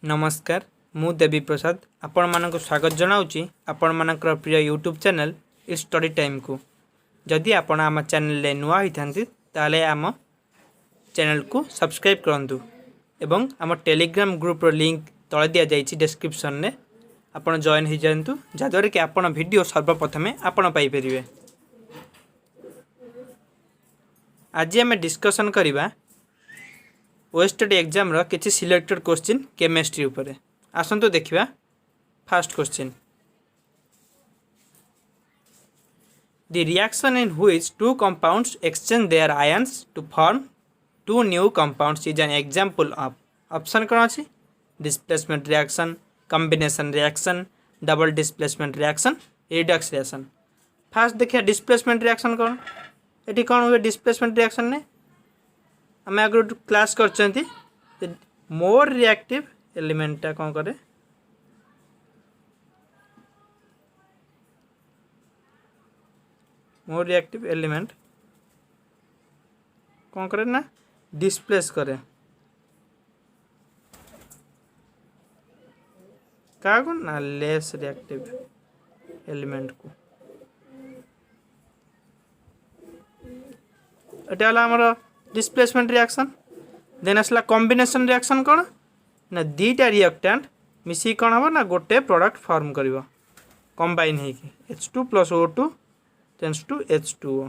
नमस्कार मु देवी प्रसाद आपण मानक स्वागत जनाऊँगी आपण मानकर प्रिय YouTube channel it's study time को। जदि आपण आम चैनल नुआ होती ताले आम चैनल को सब्सक्राइब करूँ एवं आम टेलीग्राम ग्रुप लिंक तले दि जाइए डिस्क्रिप्शन में आपण जॉइन हो जातु जहाँद्वारा कि आपण वीडियो सर्वप्रथमे आपण पाइपर। आज आम डिस्कसन करवा ओएसटीडी एग्जाम रो किछि सिलेक्टेड क्वेश्चन केमिस्ट्री उपरे। आसंतु देखिबा first question. The reaction in which two compounds exchange their ions to form two new compounds is an example of option कौन अछि displacement reaction, combination reaction, double displacement reaction, redox reaction। First देखिए displacement reaction कौन eighty कौन हुए displacement reaction ने आम आगे class कर मोर रिएक्टिव एलिमेंटा कौन करे मोर रिएक्टिव एलिमेंट कौन करे ना डिस्प्लेस करे क्या को ना लेस रिएक्टिव एलिमेंट को। एटा वाला हमरो डिस्प्लेसमेंट रिएक्शन। देन आसला कॉम्बिनेशन रिएक्शन कौन ना दीटा रिएक्टेंट मिसी कौन हम ना गोटे प्रोडक्ट फॉर्म करिवो कंबाइन हेकी H2 + O2 tends to H2O।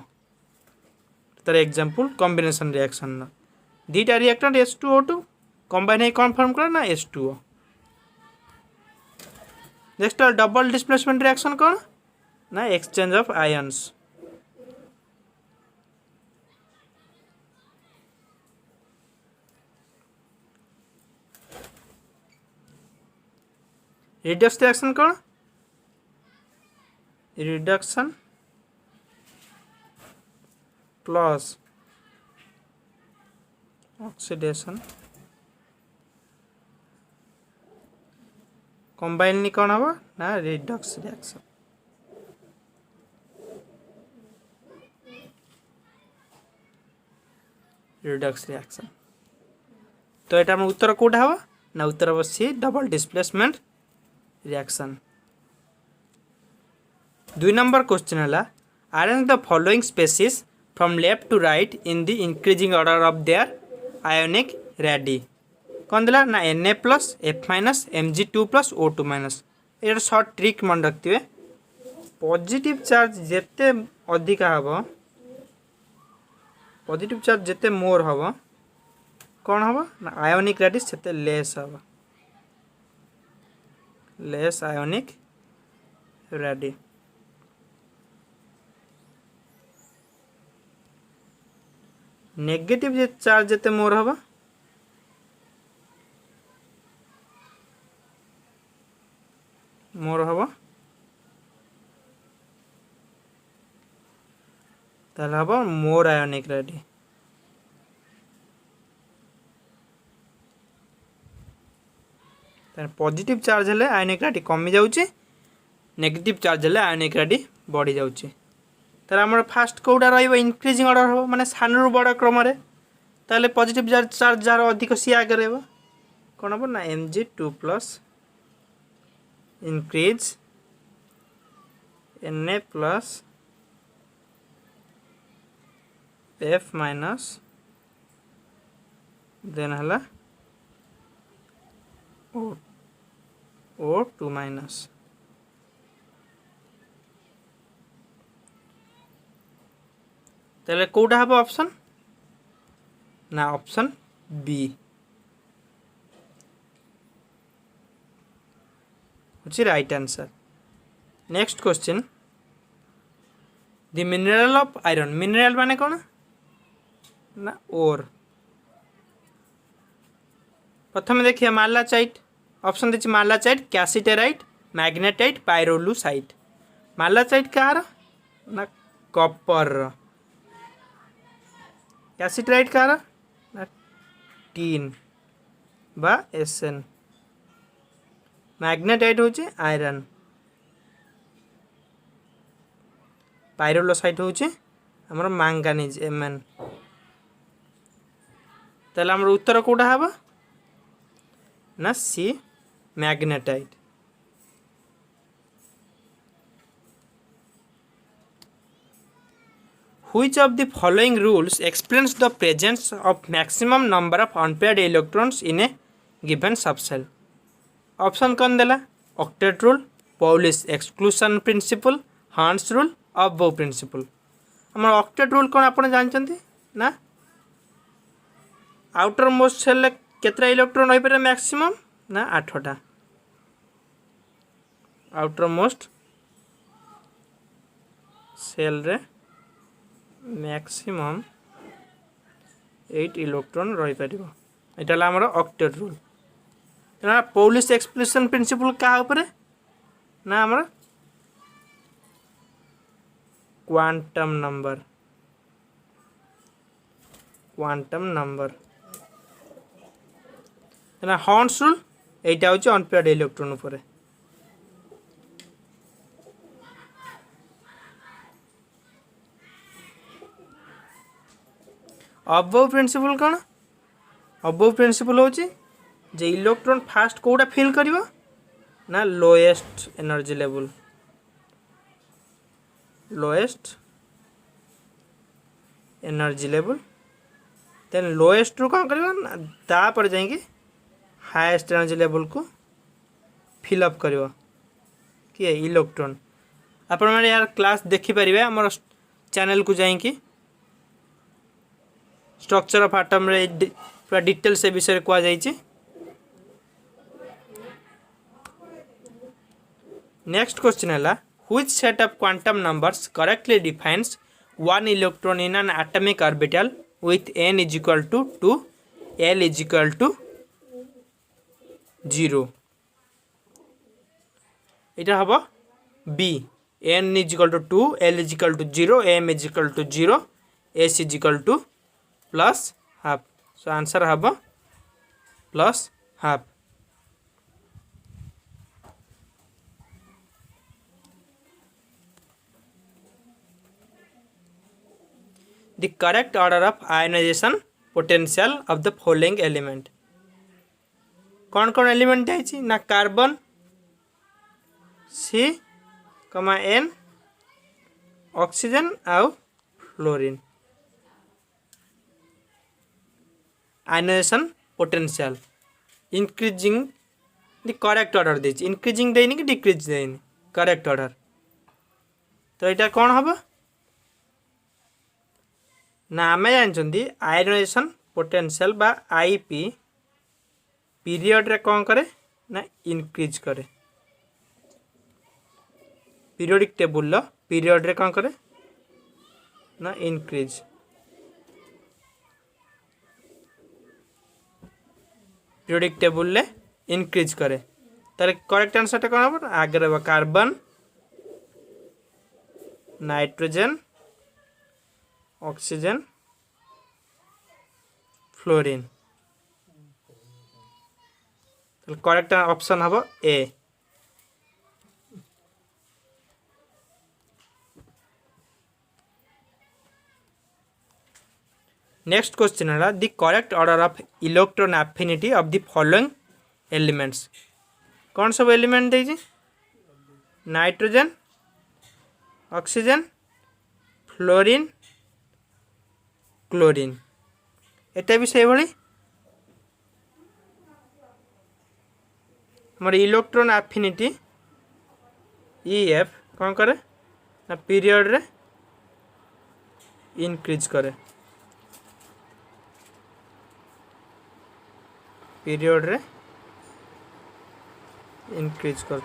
तार एग्जांपल कॉम्बिनेशन रिएक्शन ना दीटा रिएक्टेंट H2O2 कंबाइन हे कौन फॉर्म करे ना H2O। Next double displacement reaction कौन ना exchange of ions. Redux reaction कौन रिडक्शन प्लस ऑक्सीडेशन कंबाइन कौन हम ना रिडक्स रिएक्शन। रिडक्स रिएक्शन तो यहाँ हम उत्तर कौटा हम ना उत्तर हम C double displacement reaction. 2 number question है arrange the following species from left to right in the increasing order of their ionic radii कौन देला ना Na plus F minus Mg2 plus O2 minus. ये शॉर्ट ट्रिक मन रखिए positive charge जेते अधिका हम पॉजिटिव चार्ज जेते मोर हम कौन हम ना आयोनिक रेडी सेते लेस हम लेस आयोनिक रेडी। नेगेटिव जे चार्ज जेते मोर हवा ताले हवा मोर आयोनिक रेडी। पॉजिटिव चार्ज हेले आयोनिक रेडी कमी जाउची नेगेटिव चार्ज हेले आयोनिक रेडी बढ़ी जाउची। तार हमर फास्ट कोडा रहइबो इंक्रीजिंग ऑर्डर हो माने सानरु बड़ क्रम रे ताले पॉजिटिव चार्ज जार अधिक सी आगे रहइबो कोन हो ना Mg2 plus increase Na plus F minus then हला O2 माइनस। ताले कोडा हबो ऑप्शन ना ऑप्शन बी होची right answer. Next question the mineral of iron mineral माने कोन ना ओर। प्रथम देखिए मालाचाइट ऑप्शन देखिए मालाचाइट कैसिटेराइट मैग्नेटाइट पाइरोलुसाइट। मालाचाइट कहार ना कॉपर कैसिटेराइट कहार ना टीन बा एसएन मैग्नेटाइट होची आयरन पाइरोलोसाइट होची हमर मैंगानीज Mn। ताले हमर उत्तर कोडा हबा ना सी magnetite. Which of the following rules explains the presence of maximum number of unpaired electrons in a given subshell? Option कौन देला? Octet rule, Pauli's exclusion principle, हार्न्स रूल, अबव प्रिंसिपल। आम ऑक्टेट रूल कौन आप जानते ना? आउटर मोस्ट सेल केतटा electron हो पारे मैक्सिमम ना 8टा। आउटर मोस्ट सेल रे मैक्सिमम 8 इलेक्ट्रॉन रही पारिबो। एटा ला हमर ऑक्टेट रूल। ना पॉलिश एक्सक्लूशन प्रिंसिपल का ऊपर ना हमर क्वांटम नंबर ना हॉर्न्स रूल एटा होची अनपेयर्ड इलेक्ट्रॉन ऊपर। अबव प्रिंसिपल कौन? अबव प्रिंसिपल होची जे इलेक्ट्रॉन फास्ट कोटा फिल करिवो ना lowest energy level, lowest energy level then lowest रू कौन करिवो ना तापर जाइए हाईएस्ट एनर्जी लेवल को फिलअप करिवो किए इलेक्ट्रॉन। आपण माने यार क्लास देखि परिबे हमर चैनल को जाइए स्ट्रक्चर ऑफ एटम रे पूरा डिटेल से विषय कह जाइए। नेक्स्ट क्वेश्चन है which set of quantum numbers correctly defines one electron in an atomic orbital with n is equal to 2 l is equal to 0। इटा हम B n is equal to 2 l is equal to 0 m is equal to 0 s is equal to plus half. So answer हम plus half. The correct order of ionization potential of the following element कौन कौन element है ना? Carbon C, N, oxygen आउ fluorine. Ionization potential increasing the correct order दे increasing देनी कि decrease देनी करेक्ट ऑर्डर। तो यहाँ कौन हम ना आम जानते आयनाइजेशन पोटेंशियल बा आईपी पीरियड रे कौन करे ना इंक्रीज करे। पीरियोडिक टेबुल पीरियड रे कौन करे ना इंक्रीज। पीरियोडिक टेबुल ले इंक्रीज करे। तार करेक्ट आंसर कौन हम आगे कार्बन, नाइट्रोजन, ऑक्सीजन, फ्लोरीन। तो करेक्ट ऑप्शन हम ए। नेक्स्ट क्वेश्चन है the correct order of electron affinity of the following elements कौन सब एलिमेंट देजी? Nitrogen, oxygen, fluorine, chlorine. एटा भी से भाई हमारे इलेक्ट्रॉन एफिनिटी EF कौन करे ना पीरियड रे इंक्रीज करे। पीरियड रे इंक्रीज कर।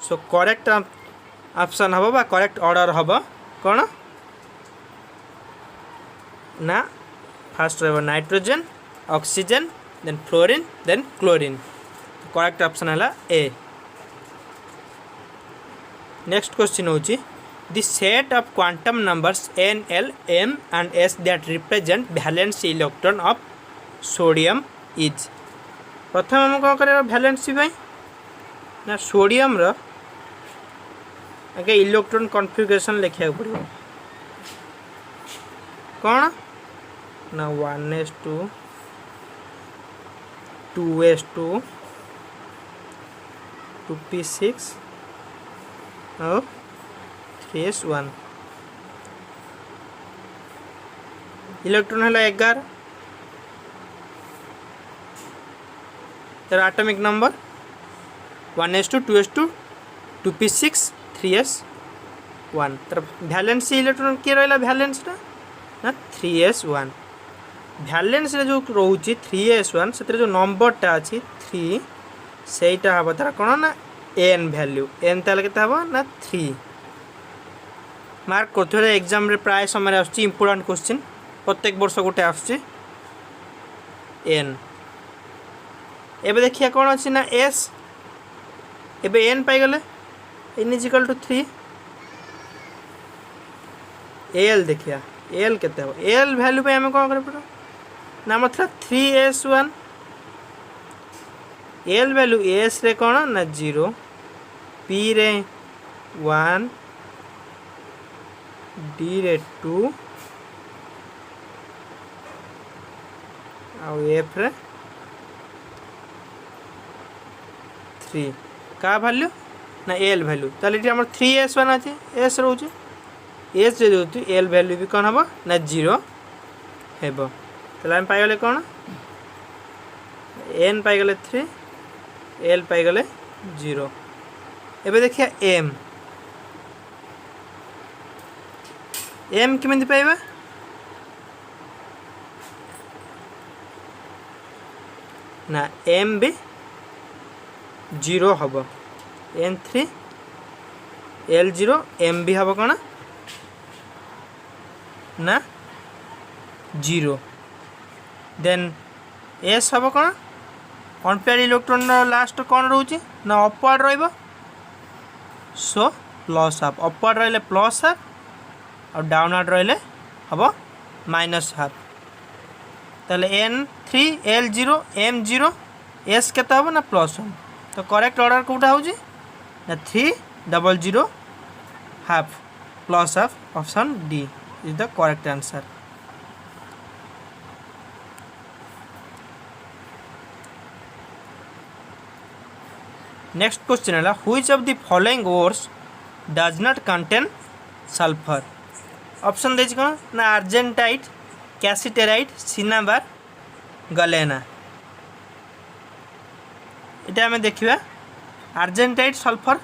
सो करेक्ट ऑप्शन हम बा करेक्ट ऑर्डर हम कौन ना फास्ट रहा nitrogen, oxygen, then fluorine, then chlorine. Correct option है ए। नेक्स्ट क्वेश्चन होची the set of quantum numbers n, l, m and s that represent valence electron of sodium is। प्रथम हम कौन कर वैलेंसी ना सोडियम रो आगे electron configuration लिखा पड़ो कौन ना 1s2 2s2 2p6 और 3s1 इलेक्ट्रॉन है 11 तर atomic number 1s2 2s2 2p6 3s1 तर वैलेंस इलेक्ट्रॉन किए रहा वैलेंस ना 3s1 वैलेंस जो रोचे 3s1 से जो नंबरटा अच्छी 3 सेटा हम तार कौन ना एन वैल्यू एन ताल के ना 3 मार्क करते एग्जाम प्राय समय आसुच्ची इंपोर्टेंट क्वेश्चन प्रत्येक वर्ष गोटे आसुच्ची एन एबे देखिए कौन अच्छी ना एस एबे एन पाईगले n is equal to 3 l देखिया एल केते हो एल वैल्यू पे हमें कौन करे ना मतलब 3s1 एल वैल्यू एस रे कौन ना 0 पी रे 1 डी रे 2 और एफ रे 3 का वैल्यू ना एल वैल्यू ताले ये हमर 3s1 अछि एस रहउछि एस रे जो एल वैल्यू भी कौन हम ना 0 हेबो ताले हम पाइगले कौन एन पाइगले 3 एल पाइगले 0 एबे देखिए एम एम केमिति पाइबा ना एम भी 0 हम n3 l0 एम भी हम कौन ना 0 देन एस हम कौन अनपेयर इलेक्ट्रॉन लास्ट कौन रोचे ना अपवर्ड रहिबो सो प्लस हाफ अपवर्ड रहिले प्लस हाफ और डाउनवर्ड रहिले हम माइनस हाफ ताले n3 l0 m0 s केते हम ना +1 तो करेक्ट ऑर्डर कोटा हो ना 300 half plus half option D is the correct answer. Next question है which of the following ores does not contain sulphur option देछि कोन ना आर्जेंटाइट कैसिटेराइट सिनाबार गलेना इटा हमें देखिए आर्जेंटाइट सल्फर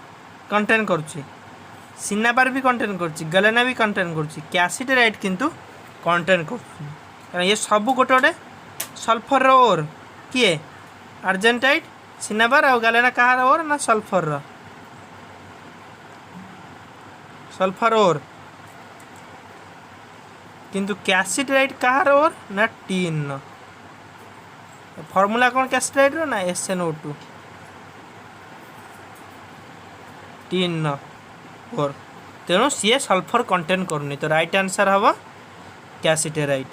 कंटेन करुच्ची सिनाबार भी कंटेन करुच्ची गलेना भी कंटेन करुच्ची कैसिटेराइट किंतु कंटेन करुच्ची कारण ये सब गोटे गोटे सल्फर ओर किए आर्जेंटाइट सिनाबार और गलेना कहार ओर ना सल्फर ओर किंतु कैसिटेराइट कहार ओर ना टीन फॉर्मूला कौन कैसिटेराइट रो ना SnO2 टीन और तेणु सी सल्फर कंटेन करनी तो राइट आंसर हम cassiterite.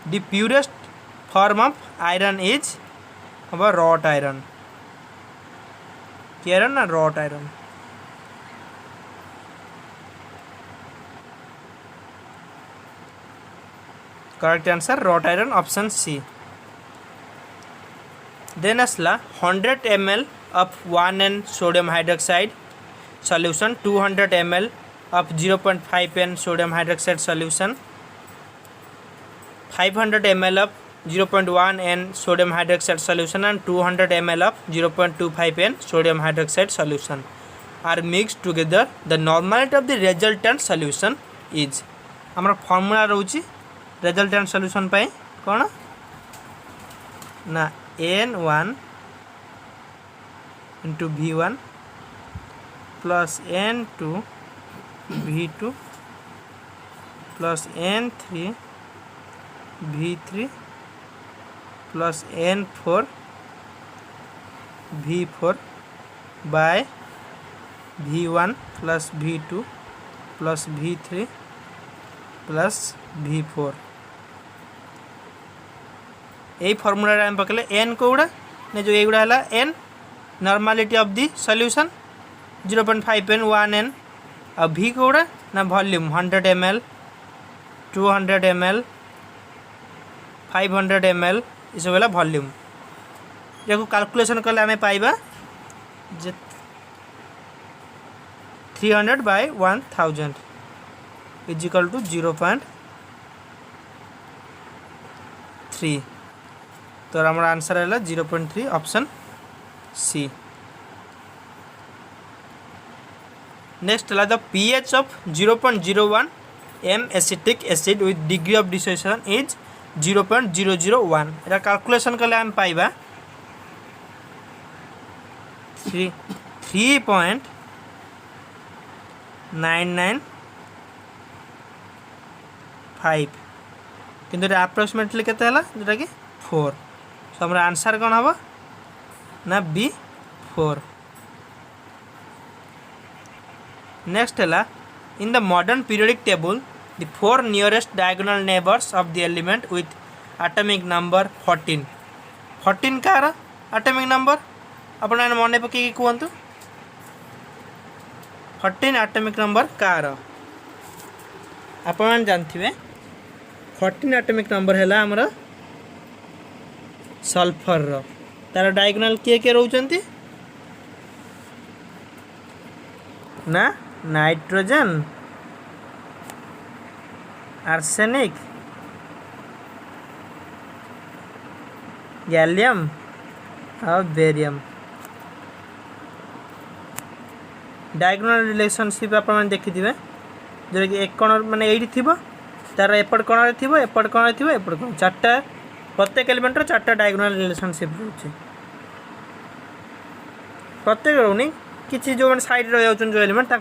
The purest form of iron is हम रॉट आयरन कि आयरन ना wrought iron correct answer wrought iron option C. Then असला 100 ml of 1N sodium hydroxide solution 200 ml of 0.5N sodium hydroxide solution 500 ml of 0.1N sodium hydroxide solution and 200 ml of 0.25N sodium hydroxide solution are mixed together. The normality of the resultant solution is हमारा formula रोची resultant solution पाए कौन ना N1 into V1 plus N2 V2 plus N3 V3 plus N4 V4 by V1 plus V2 plus V3 plus V4 यही formula आम पकड़े N कौड़ा ने जो युड़ा है N normality of the solution 0.5N 1N और V कौड़ा ना वॉल्यूम 100 ml 200 ml 500 ml ये सब है वॉल्यूम या कैलकुलेशन कले आम पाइबा जे 300 by 1000 इज इक्वल टू 0.3 तो आम आंसर है 0.3 ऑप्शन सी। नेक्स्ट है the pH of 0.01 m acetic acid with degree of dissociation is 0.001 Etah calculation कले आम पाइबा 3.995 किंतु अप्रोक्सीमेटली केते हला जेटा कि 4 सो हमर आंसर कोन हबो ना बी 4। नेक्स्ट है in the modern periodic table the 4 nearest diagonal neighbours of the element with atomic number 14 कार एटॉमिक नंबर अपन मन पकई कहतु 14 एटॉमिक नंबर कार अपन जानते 14 एटॉमिक नंबर है आमर सल्फर तार डायगोनल किए किए रोचंती ना नाइट्रोजन आर्सेनिक गैलियम और बेरियम डायगोनल रिलेशनशिप आप देखी थे जो कि एक कण माने ये थी तार एपट कण थी एपट कण थी एपट कण चार्टा प्रत्येक एलिमेंटर चार्टा डायगोनल रिलेशनशिप रोचे प्रत्येक रोनी किसी जो मैंने साइड रही जो एलिमेंट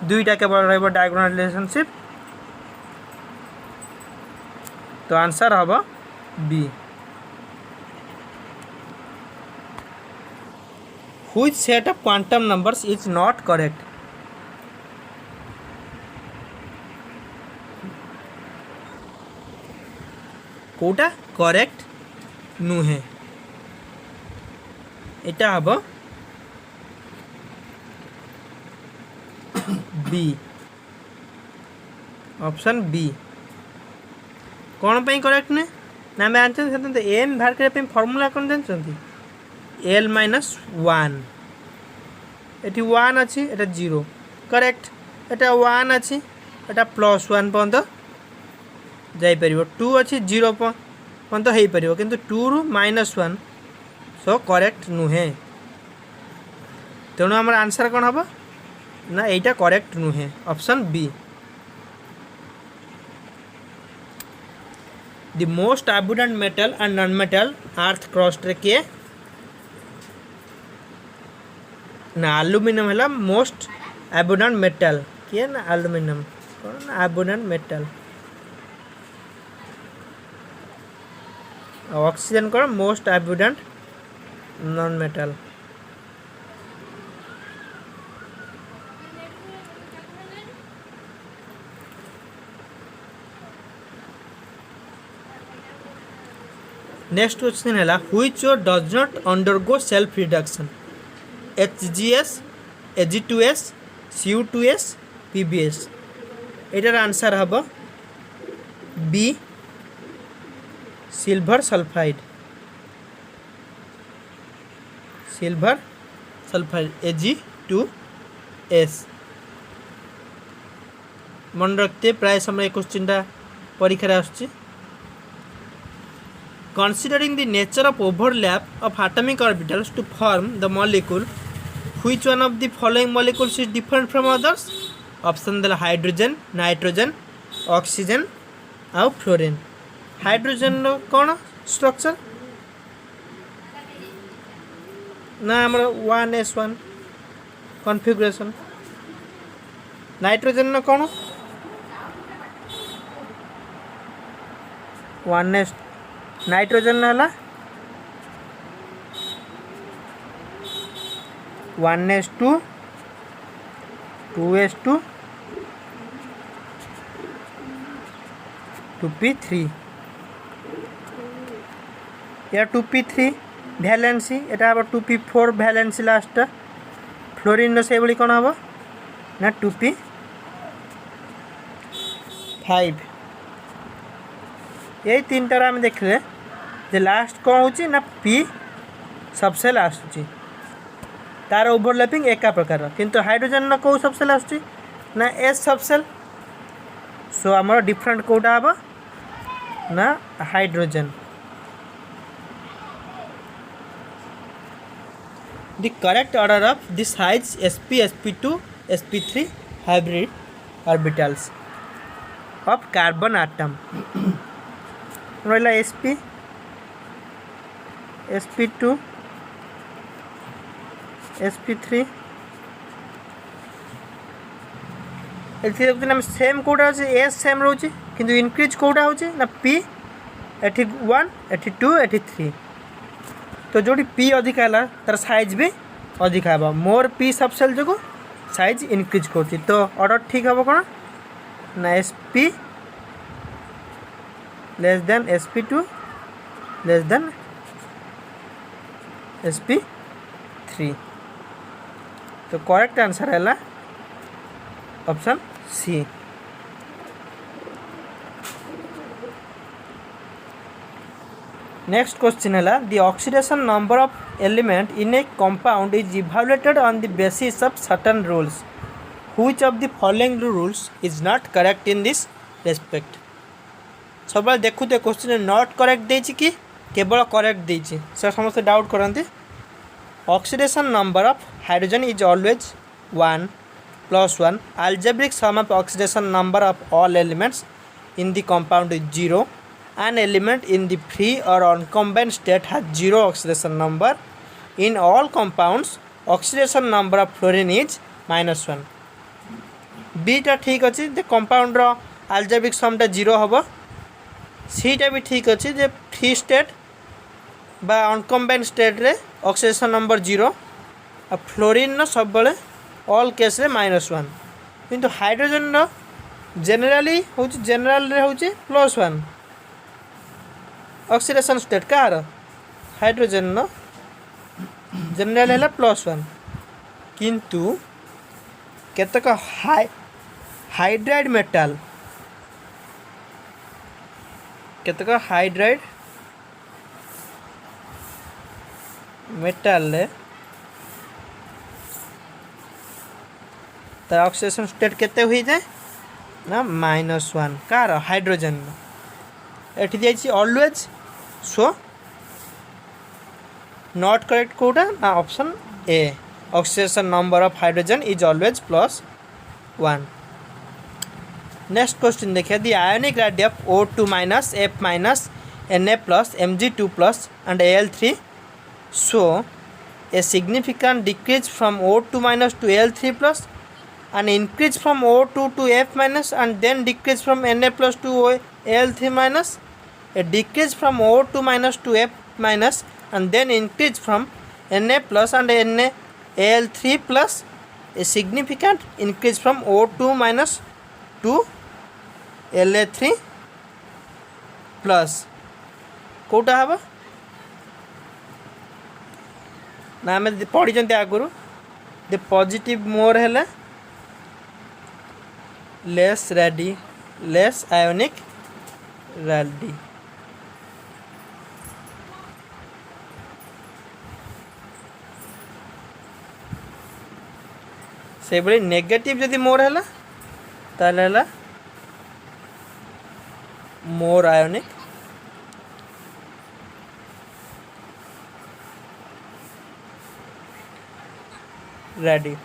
दुईटा केवल डायगोनल रिलेशनशिप तो आंसर हम B. Which set of quantum numbers is not correct कोटा करेक्ट नुहे एटा हम बी ऑप्शन बी कौन पे करेक्ट नुहे ना आम जानते एम बाहर करने फर्मूला कौन जानते एल -1 एटी 1 अच्छी एटा 0 करेक्ट एटा 1 अच्छी एटा +1 पर्यंत जापर 2 अच्छी 0 पर्यंत हो पार किंतु 2 रु -1 सो करेक्ट नुहे तेणु आम आंसर कौन हम ना यहीटा करेक्ट नुहे option B. The most abundant metal and non metal earth crust रे किए ना एल्युमिनियम है मोस्ट अबुडेंट मेटल किए ना एल्युमिनियम कौन ना अबुडेंट मेटल ऑक्सीजन कौन most abundant non metal. Next question है which does not undergo self reduction HGS Ag2S Cu2S PbS एटार आंसर हम बी सिल्वर सल्फाइड Ag2S मन रखते प्राय समय क्वेश्चन परीक्षा आसुची। Considering the nature of overlap of atomic orbitals to form the molecule, which one of the following molecules is different from others? Option देला हाइड्रोजन, नाइट्रोजन, ऑक्सीजन और fluorine. Hydrogen कौन structure ना आमर 1s1 कॉन्फ़िगरेशन। नाइट्रोजन कौन 1s nitrogen है 1s2 2s2 2p3 या 2p3 भैलेंसी एटा 2p4 भैलेंसी last fluorine से भाई कौन हम ना 2p5 यही तीन टार आम देखले जे लास्ट कौन होची ना पी सबसेल आसुची तार ओवरलैपिंग एका प्रकार किंतु हाइड्रोजन ना कौ सबसेल आसुची ना एस सबसेल सो आमर डिफरेंट कोटा हम ना hydrogen the correct order of the size sp sp2 sp3 hybrid orbitals of carbon atom रहा sp sp2 sp3 एथि देखुन सेम कोटा अछि एस सेम रोची किंतु इंक्रीज कोटा होची ना p एथि 1 एथि 2 एथि 3 तो जोटी पी अधिक है तार साइज भी अधिक है मोर पी सबसेल जो साइज इनक्रीज कर तो ऑर्डर ठीक हम कौन ना S P less than S P two less than S P three तो करेक्ट आंसर है ऑप्शन सी। नेक्स्ट क्वेश्चन है the oxidation number of element in a compound is evaluated on the basis of certain rules. Which of the following rules is not correct in this respect? सब देखु तो question not correct देछि कि केवल correct देछि sir समस्त doubt करते oxidation number of hydrogen is always 1 + 1 algebraic sum of oxidation number of all elements in the compound is 0. An element in the free or uncombined state has 0 oxidation number. In all compounds, oxidation number of fluorine is -1. B टा ठीक अच्छी जे compound रो algebraic sum टा 0 हम सी टा भी ठीक अच्छी जे free state बा अनकम्बाइंड स्टेट रे ऑक्सीडेशन नंबर 0 आ फ्लोरीन नो सब बेले ऑल केस रे -1 किंतु हाइड्रोजन नो जनरली होची जनरल रे होची +1 ऑक्सीडेशन स्टेट कार हाइड्रोजन नो जनरल है +1 किंतु केतक हाइड्राइड मेटाल केतक हाइड्राइड मेटाल तार ऑक्सीडेशन स्टेट केते हुई जाए ना -1 कार हाइड्रोजन एठी जाइछि ऑलवेज सो नॉट करेक्ट कोटा ना option A oxidation number of hydrogen is always +1। Next question देखिए the ionic radius of O2 - F - Na+ Mg2+ and Al3 show a significant decrease from O2- to Al3+ and increase from O2 to F- and then decrease from Na+ to Al3-, a decrease from O2- to F- and then increase from Na+ and Al3+, a significant increase from O2- to La3+ कोटा हम ना आम पढ़ी आगुरी the positive more है less radii less ionic radii से भाई negative जदि मोर है ताले more ionic radii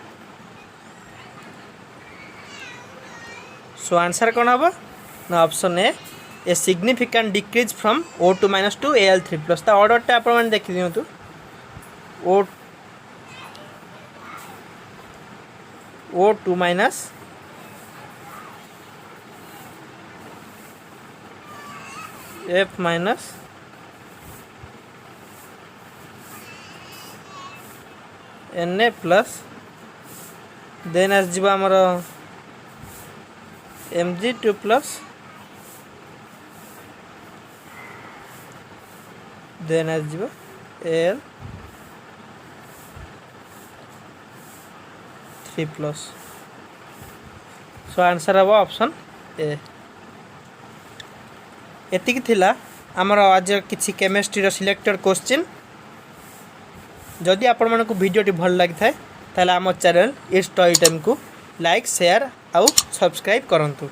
so answer कौन हम ना option A significant decrease from O2- to Al3+। ता ऑर्डर टा आप देखी दिंतु O2- F- Na+ देन आस आमर Mg2+ देन आस Al3+। सो आंसर हम ऑप्शन ए। एतिकी थिला आमर आज किसी केमिस्ट्री सिलेक्टेड क्वेश्चन जदि आपण मानक वीडियोटी भल लगी थाए ताले आम चैनल स्टडी टाइम को लाइक शेयर आउ सब्सक्राइब करंतु।